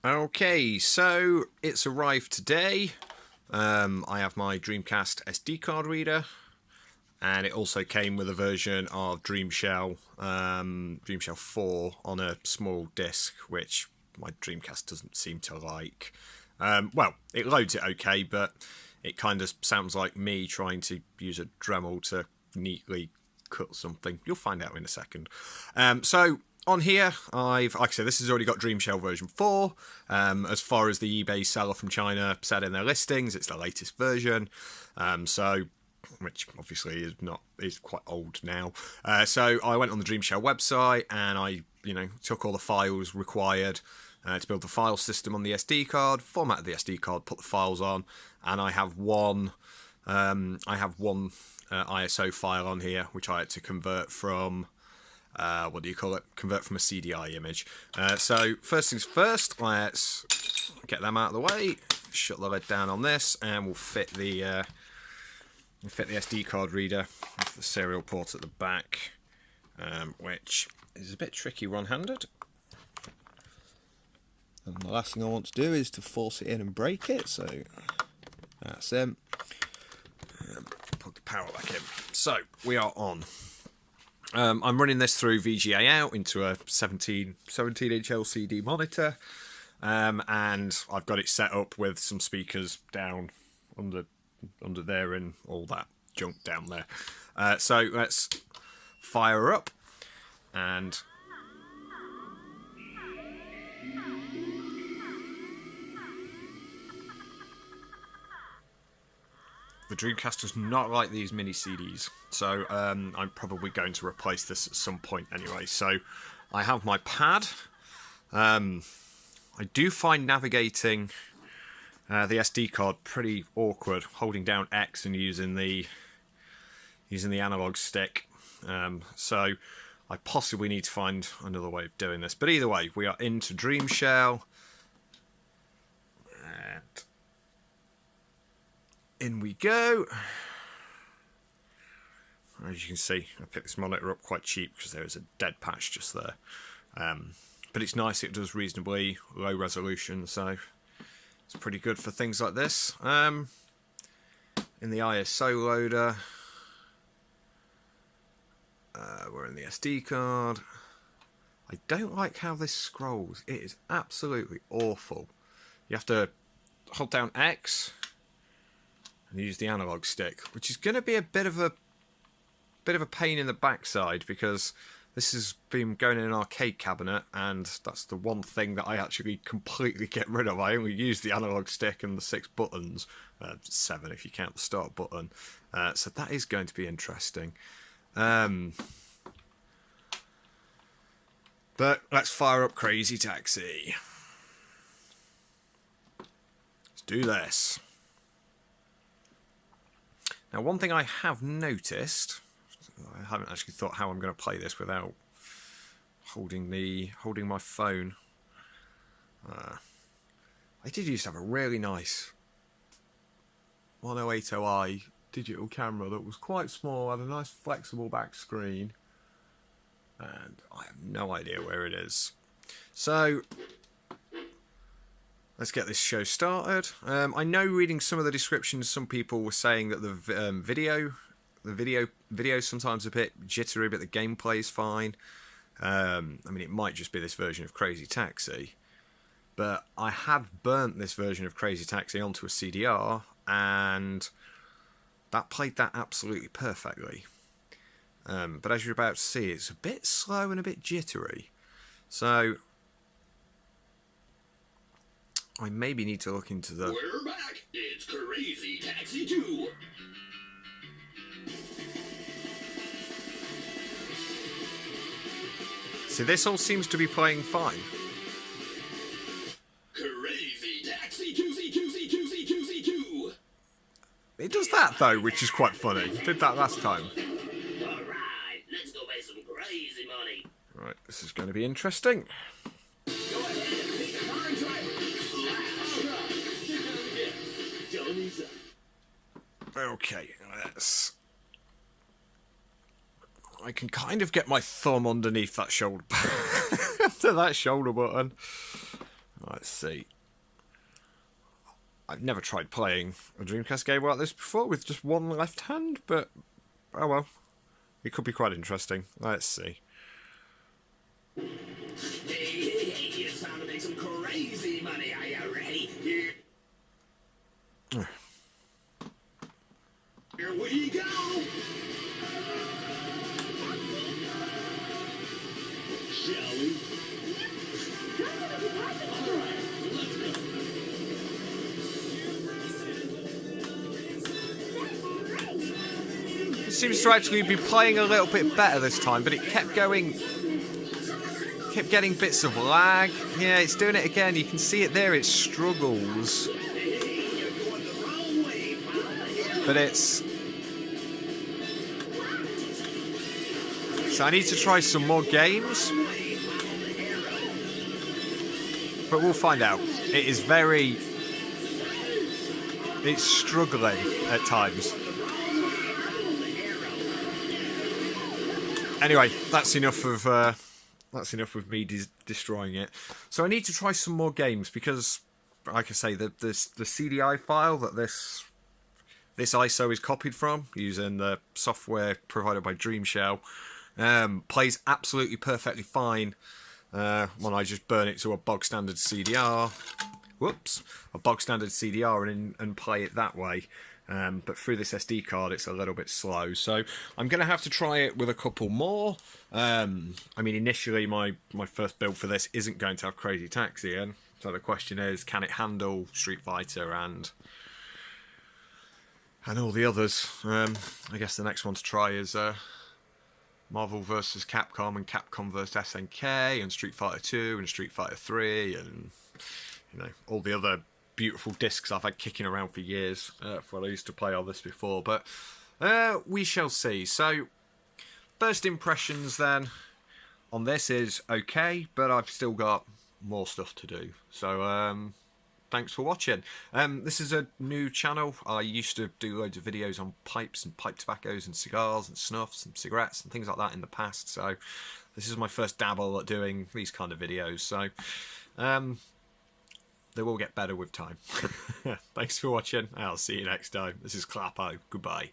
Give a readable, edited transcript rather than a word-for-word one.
Okay, so it's arrived today. I have my Dreamcast SD card reader, and it also came with a version of Dreamshell, Dreamshell 4 on a small disc, which my Dreamcast doesn't seem to like. Well, it loads it okay, but it kind of sounds like me trying to use a Dremel to neatly cut something. You'll find out in a second. So on here, like I said, this has already got Dreamshell version 4. As far as the eBay seller from China said in their listings, it's the latest version. Which obviously is quite old now. So I went on the Dreamshell website and I, took all the files required to build the file system on the SD card, formatted the SD card, put the files on, and I have one ISO file on here which I had to convert from. Convert from a CDI image. So first things first, let's get them out of the way. Shut the lid down on this, and we'll fit the SD card reader with the serial port at the back, which is a bit tricky one-handed. And the last thing I want to do is to force it in and break it. So that's it. Plug the power back in. So we are on. I'm running this through VGA out into a 17-inch LCD monitor, and I've got it set up with some speakers down under there and all that junk down there. So let's fire up, and the Dreamcast does not like these mini CDs, so I'm probably going to replace this at some point anyway. So I have my pad. I do find navigating the SD card pretty awkward, holding down X and using the analog stick. So I possibly need to find another way of doing this. But either way, we are into Dreamshell. And in we go. As you can see, I picked this monitor up quite cheap because there is a dead patch just there. But it's nice, it does reasonably low resolution, so it's pretty good for things like this. In the ISO loader, we're in the SD card. I don't like how this scrolls. It is absolutely awful. You have to hold down X and use the analog stick, which is going to be a bit of a pain in the backside because this has been going in an arcade cabinet, and that's the one thing that I actually completely get rid of. I only use the analog stick and the 6 buttons, 7 if you count the start button. So that is going to be interesting. But let's fire up Crazy Taxi. Let's do this. Now, one thing I have noticed, I haven't actually thought how I'm going to play this without holding my phone. I did used to have a really nice 1080i digital camera that was quite small, had a nice flexible back screen, and I have no idea where it is. So let's get this show started. I know reading some of the descriptions, some people were saying that the video is sometimes a bit jittery, but the gameplay is fine. I mean, it might just be this version of Crazy Taxi, but I have burnt this version of Crazy Taxi onto a CDR, and that played that absolutely perfectly. But as you're about to see, it's a bit slow and a bit jittery. So I maybe need to look into the... We're back! It's Crazy Taxi 2! See, this all seems to be playing fine. Crazy Taxi 2C2C2C2C2! It does that, though, which is quite funny. It did that last time. Alright, let's go make some crazy money! Right, this is going to be interesting. Go ahead, pick the car and drive it! Okay, let's... I can kind of get my thumb underneath that shoulder to that shoulder button. Let's see. I've never tried playing a Dreamcast game like this before with just one left hand, but oh well. It could be quite interesting. Let's see. Hey, it's time to make some crazy money. Are you ready? Here we go. Shall we? All right, let's go. It seems to actually be playing a little bit better this time, but it kept getting bits of lag. Yeah, it's doing it again. You can see it there. It struggles. But it's... So I need to try some more games. But we'll find out. It is very... It's struggling at times. Anyway, that's enough of me destroying it. So I need to try some more games because, like I say, the CDI file that this ISO is copied from using the software provided by Dreamshell plays absolutely perfectly fine when I just burn it to a bog standard CDR. Whoops, a bog standard CDR and play it that way. But through this SD card, it's a little bit slow. So I'm going to have to try it with a couple more. I mean, initially, my first build for this isn't going to have Crazy Taxi in. So the question is, can it handle Street Fighter and all the others? I guess the next one to try is Marvel vs. Capcom and Capcom vs. SNK and Street Fighter 2 and Street Fighter 3 and, you know, all the other beautiful discs I've had kicking around for years. For I used to play all this before, but we shall see. So, first impressions then on this is okay, but I've still got more stuff to do. So, thanks for watching. This is a new channel. I used to do loads of videos on pipes and pipe tobaccos and cigars and snuffs and cigarettes and things like that in the past. So, this is my first dabble at doing these kind of videos. So, they will get better with time. Thanks for watching. I'll see you next time. This is Clappo. Goodbye.